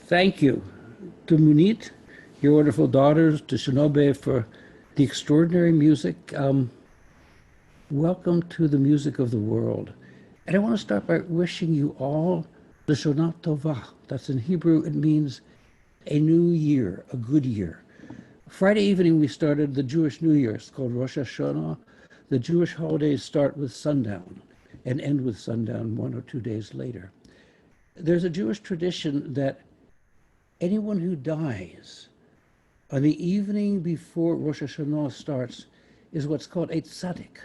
Thank you to Munit, your wonderful daughters, to Shinobe for the extraordinary music. Welcome to the music of the world. And I want to start by wishing you all the Shana Tova. That's in Hebrew, it means a new year, a good year. Friday evening, we started the Jewish New Year. It's called Rosh Hashanah. The Jewish holidays start with sundown and end with sundown 1 or 2 days later. There's a Jewish tradition that anyone who dies on the evening before Rosh Hashanah starts is what's called a tzaddik,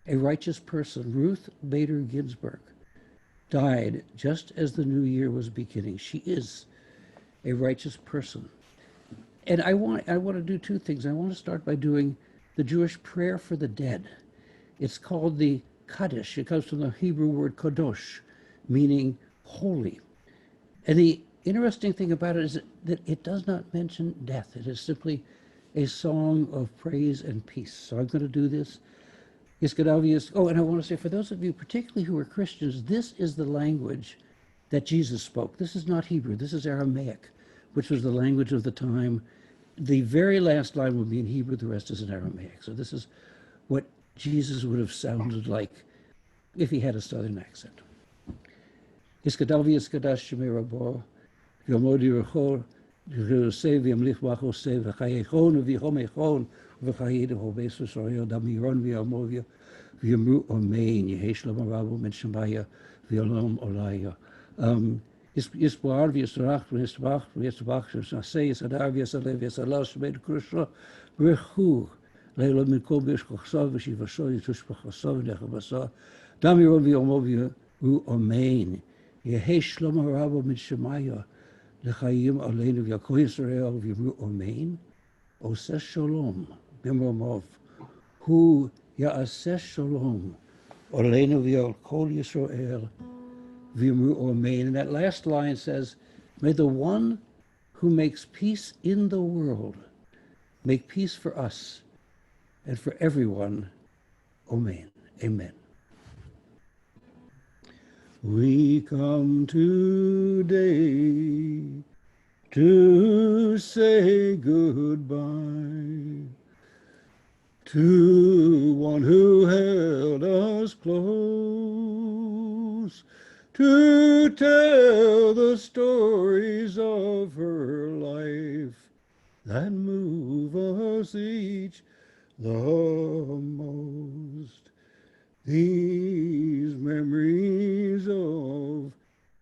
a righteous person. Ruth Bader Ginsberg died just as the new year was beginning. She is a righteous person. And I want to do two things. I want to start by doing the Jewish prayer for the dead. It's called the Kaddish. It comes from the Hebrew word kadosh, meaning holy. And the interesting thing about it is that it does not mention death. It is simply a song of praise and peace. So I'm going to do this. Oh, and I want to say, for those of you, particularly who are Christians, this is the language that Jesus spoke. This is not Hebrew. This is Aramaic, which was the language of the time. The very last line will be in Hebrew. The rest is in Aramaic. So this is what Jesus would have sounded like if he had a southern accent. Iskadav Yiskadash Shemei Rabo, V'yomodi Rechor, V'yosei V'yamlich Bachosei, V'chayechon V'ychomechon, V'chayed V'hobesu Sorio, Damiron V'yamovia, V'yamru Omein, Yehesh Lama Rabu Men Shemaya, V'yolom Olaya. Yisboar V'yisrach V'yisbach V'yisbach Shasei Yisadar V'yisalev V'yisalah Shemei Krusha, V'rechu, Leilo Mikol B'yishkochsav V'shivasho Yitush B'chosov V'nechabasah, Damiron V'yamovia, V'u Omein, Yehesh Lama Rabu Men Shemaya, L'chaim Aleinu V'yakol Yisrael V'yamru Omein, Oseh Shalom, B'momov, Hu Ya'aseh Shalom, Aleinu V'yakol Yisrael V'yamru Omein. And that last line says, may the one who makes peace in the world make peace for us and for everyone. Amen. Amen. We come today to say goodbye to one who held us close, to tell the stories of her life that move us each the most. These memories of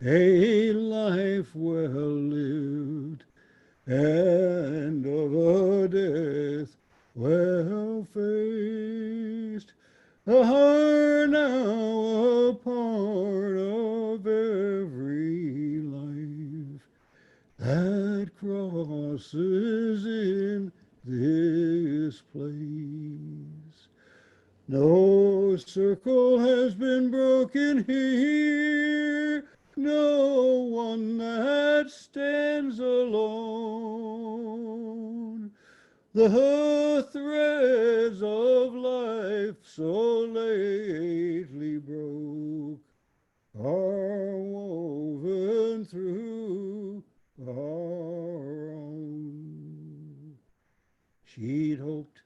a life well lived and of a death well faced are now a part of every life that crosses in this place. No circle has been broken here, no one that stands alone. The threads of life so lately broke are woven through our own. She'd hoped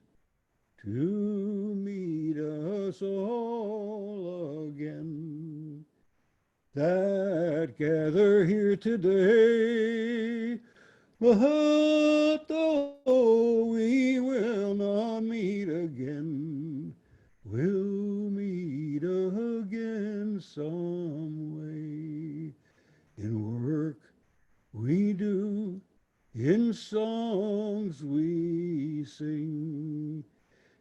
to meet us all again, that gather here today. But though we will not meet again, we'll meet again some way. In work we do, in songs we sing,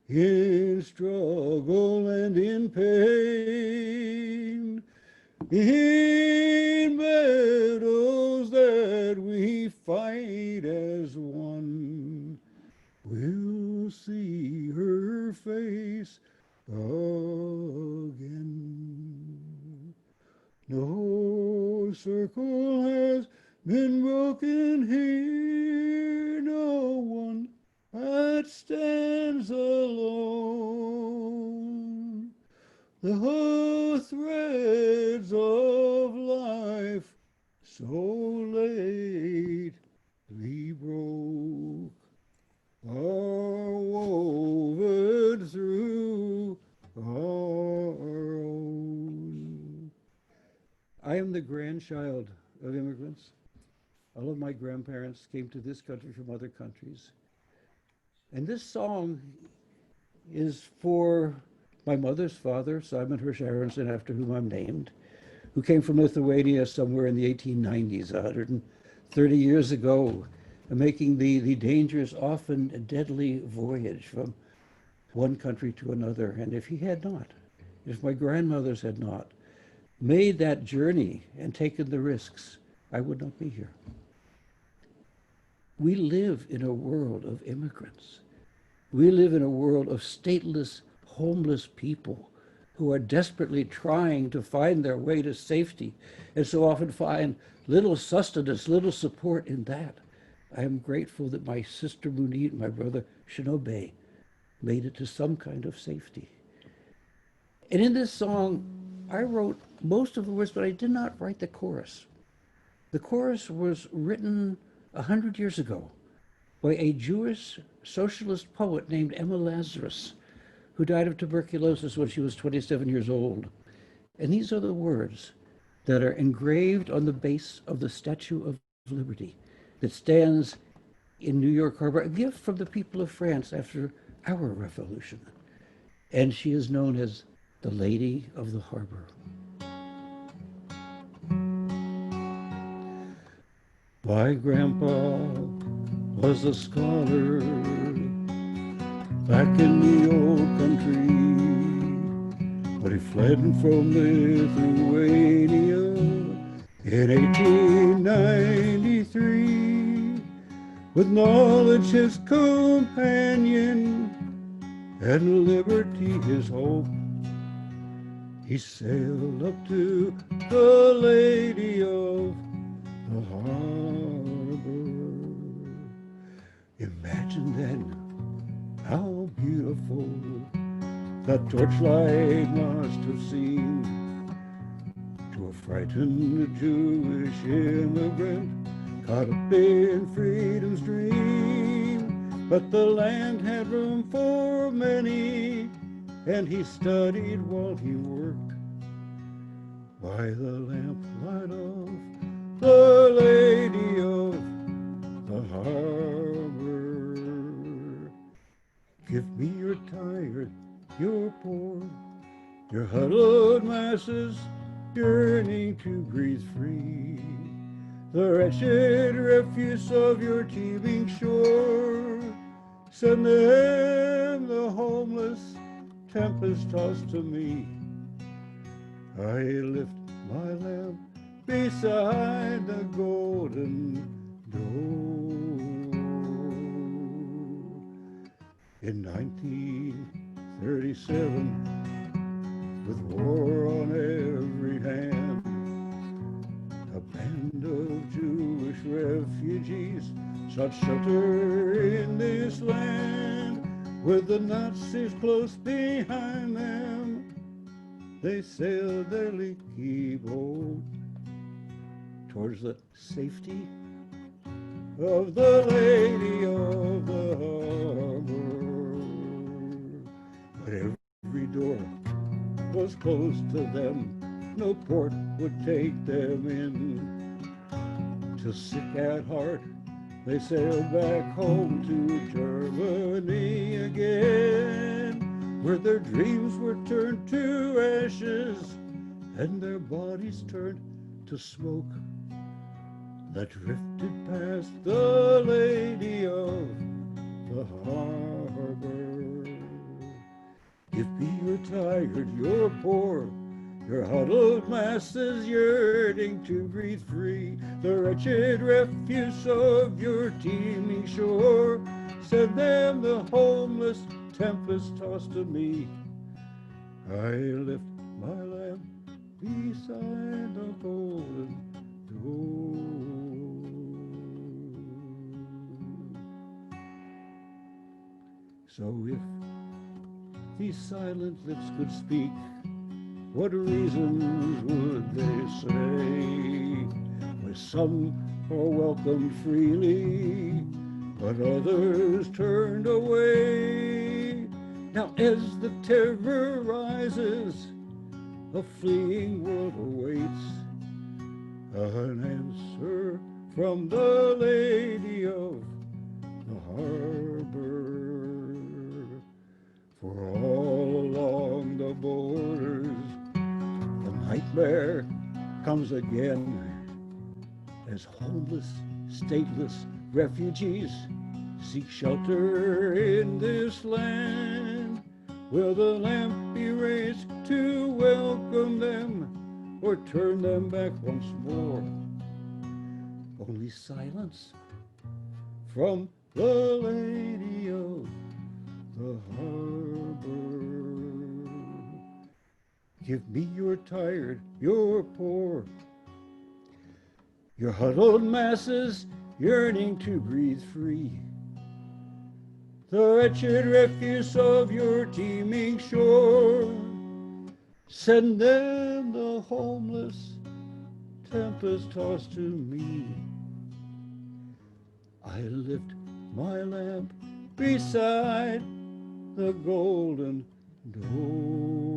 in struggle and in pain, in battles that we fight as one, we'll see her face again. No circle has been broken here, no one that stands alone. The threads of life so lately the grandchild of immigrants. All of my grandparents came to this country from other countries. And this song is for my mother's father, Simon Hirsch Aronson, after whom I'm named, who came from Lithuania somewhere in the 1890s, 130 years ago, making the dangerous, often deadly voyage from one country to another. And if he had not, if my grandmothers had not made that journey and taken the risks, I would not be here. We live in a world of immigrants. We live in a world of stateless, homeless people who are desperately trying to find their way to safety and so often find little sustenance, little support in that. I am grateful that my sister Munit and my brother Shinobe made it to some kind of safety. And in this song, I wrote most of the words, but I did not write the chorus. The chorus was written 100 years ago by a Jewish socialist poet named Emma Lazarus, who died of tuberculosis when she was 27 years old. And these are the words that are engraved on the base of the Statue of Liberty that stands in New York Harbor, a gift from the people of France after our revolution. And she is known as the Lady of the Harbor. My grandpa was a scholar back in the old country, but he fled from Lithuania in 1893 with knowledge his companion and liberty his hope. He sailed up to the Lady of the Harbor. Imagine then how beautiful that torchlight must have seemed to a frightened Jewish immigrant caught up in freedom's dream. But the land had room for many, and he studied while he worked by the lamplight of the Lady of the Harbor. Give me your tired, your poor, your huddled masses yearning to breathe free, the wretched refuse of your teeming shore. Send them, the homeless, tempest-tossed to me. I lift my lamp beside the golden door. In 1937, with war on every hand, a band of Jewish refugees sought shelter in this land. With the Nazis close behind them, they sailed their leaky boat towards the safety of the Lady of the Harbor. But every door was closed to them, no port would take them in. Till sick at heart, they sailed back home to Germany again, where their dreams were turned to ashes and their bodies turned to smoke that drifted past the Lady of the Harbor. Give me your tired, your poor, your huddled masses yearning to breathe free, the wretched refuse of your teeming shore. Send them, the homeless, tempest-tossed to me. I lift my lamp beside the golden door. So if these silent lips could speak, what reasons would they say? Where some are welcomed freely, but others turned away. Now as the terror rises, a fleeing world awaits. an answer from the lady of the harbor. For all along the borders, the nightmare comes again as homeless, stateless refugees seek shelter in this land. Will the lamp be raised to welcome them or turn them back once more? Only silence from the lady of the harbor. Give me your tired, your poor, your huddled masses yearning to breathe free. The wretched refuse of your teeming shore. Send them the homeless, tempest-tossed to me. I lift my lamp beside the golden door.